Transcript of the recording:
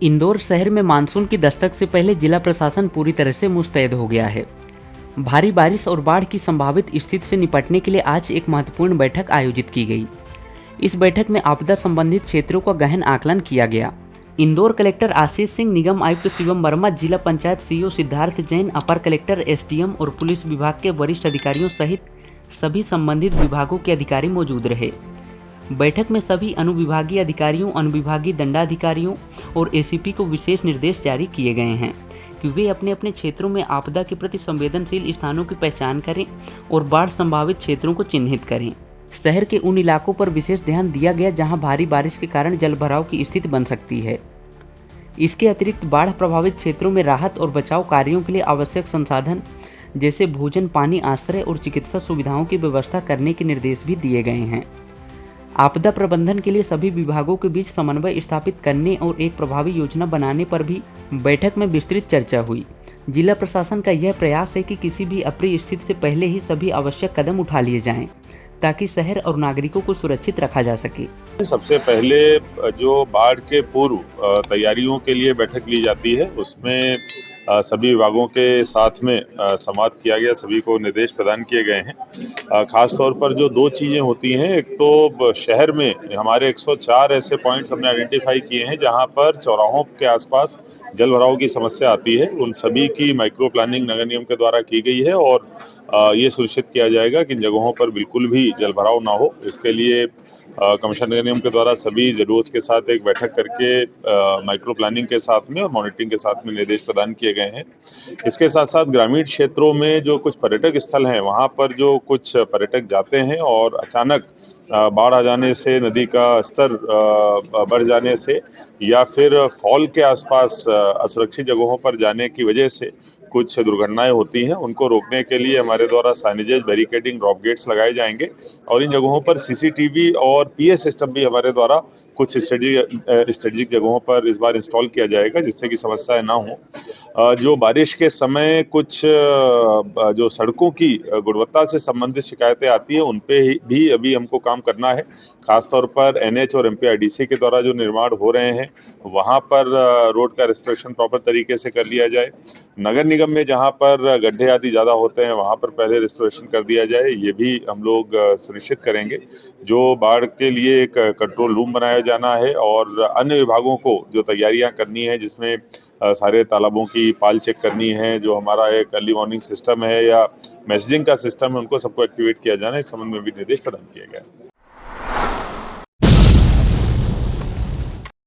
इंदौर शहर में मानसून की दस्तक से पहले जिला प्रशासन पूरी तरह से मुस्तैद हो गया है। भारी बारिश और बाढ़ की संभावित स्थिति से निपटने के लिए आज एक महत्वपूर्ण बैठक आयोजित की गई। इस बैठक में आपदा संबंधित क्षेत्रों का गहन आकलन किया गया। इंदौर कलेक्टर आशीष सिंह, निगम आयुक्त शिवम वर्मा, जिला पंचायत सीईओ सिद्धार्थ जैन, अपर कलेक्टर, एसडीएम और पुलिस विभाग के वरिष्ठ अधिकारियों सहित सभी संबंधित विभागों के अधिकारी मौजूद रहे। बैठक में सभी अनुविभागीय अधिकारियों, अनुविभागीय दंडाधिकारियों और एसीपी को विशेष निर्देश जारी किए गए हैं कि वे अपने अपने क्षेत्रों में आपदा के प्रति संवेदनशील स्थानों की पहचान करें और बाढ़ संभावित क्षेत्रों को चिन्हित करें। शहर के उन इलाकों पर विशेष ध्यान दिया गया जहां भारी बारिश के कारण जलभराव की स्थिति बन सकती है। इसके अतिरिक्त बाढ़ प्रभावित क्षेत्रों में राहत और बचाव कार्यों के लिए आवश्यक संसाधन जैसे भोजन, पानी, आश्रय और चिकित्सा सुविधाओं की व्यवस्था करने के निर्देश भी दिए गए हैं। आपदा प्रबंधन के लिए सभी विभागों के बीच समन्वय स्थापित करने और एक प्रभावी योजना बनाने पर भी बैठक में विस्तृत चर्चा हुई। जिला प्रशासन का यह प्रयास है कि किसी भी अप्रिय स्थिति से पहले ही सभी आवश्यक कदम उठा लिए जाएं, ताकि शहर और नागरिकों को सुरक्षित रखा जा सके। सबसे पहले जो बाढ़ के पूर्व तैयारियों के लिए बैठक ली जाती है, उसमें सभी विभागों के साथ में संवाद किया गया, सभी को निर्देश प्रदान किए गए हैं। खास तौर पर जो दो चीज़ें होती हैं, एक तो शहर में हमारे 104 ऐसे पॉइंट्स हमने आइडेंटिफाई किए हैं जहां पर चौराहों के आसपास जल भराव की समस्या आती है। उन सभी की माइक्रो प्लानिंग नगर निगम के द्वारा की गई है और ये सुनिश्चित किया जाएगा कि इन जगहों पर बिल्कुल भी जल भराव ना हो। इसके लिए कमिश्नर नगर निगम के द्वारा सभी ज़रूरत के साथ एक बैठक करके माइक्रो प्लानिंग के साथ में और मॉनिटरिंग के साथ में निर्देश प्रदान किए गए हैं। इसके साथ साथ ग्रामीण क्षेत्रों में जो कुछ पर्यटक स्थल हैं, वहाँ पर जो कुछ पर्यटक जाते हैं और अचानक बाढ़ आ जाने से, नदी का स्तर बढ़ जाने से या फिर फॉल के आसपास असुरक्षित जगहों पर जाने की वजह से कुछ दुर्घटनाएं होती हैं, उनको रोकने के लिए हमारे द्वारा साइनेजेस, बैरिकेडिंग, ड्रॉप गेट्स लगाए जाएंगे और इन जगहों पर सीसीटीवी और पीएस सिस्टम भी हमारे द्वारा कुछ स्ट्रेटेजिक जगहों पर इस बार इंस्टॉल किया जाएगा, जिससे कि समस्याएं ना हो। जो बारिश के समय कुछ जो सड़कों की गुणवत्ता से संबंधित शिकायतें आती हैं, उन पे भी अभी हमको काम करना है। खासतौर पर एनएच और एमपीआरडीसी के द्वारा जो निर्माण हो रहे हैं, वहाँ पर रोड का रेस्टोरेशन प्रॉपर तरीके से कर लिया जाए। नगर निगम में जहाँ पर गड्ढे आदि ज़्यादा होते हैं, वहाँ पर पहले रेस्टोरेशन कर दिया जाए, ये भी हम लोग सुनिश्चित करेंगे। जो बाढ़ के लिए एक कंट्रोल रूम बनाया जाना है और अन्य विभागों को जो तैयारियां करनी है, जिसमें सारे तालाबों की पाल चेक करनी है, जो हमारा एक अर्ली वार्निंग सिस्टम है या मैसेजिंग का सिस्टम है, उनको सबको एक्टिवेट किया जाना है। इस संबंध में भी निर्देश प्रदान किया गया।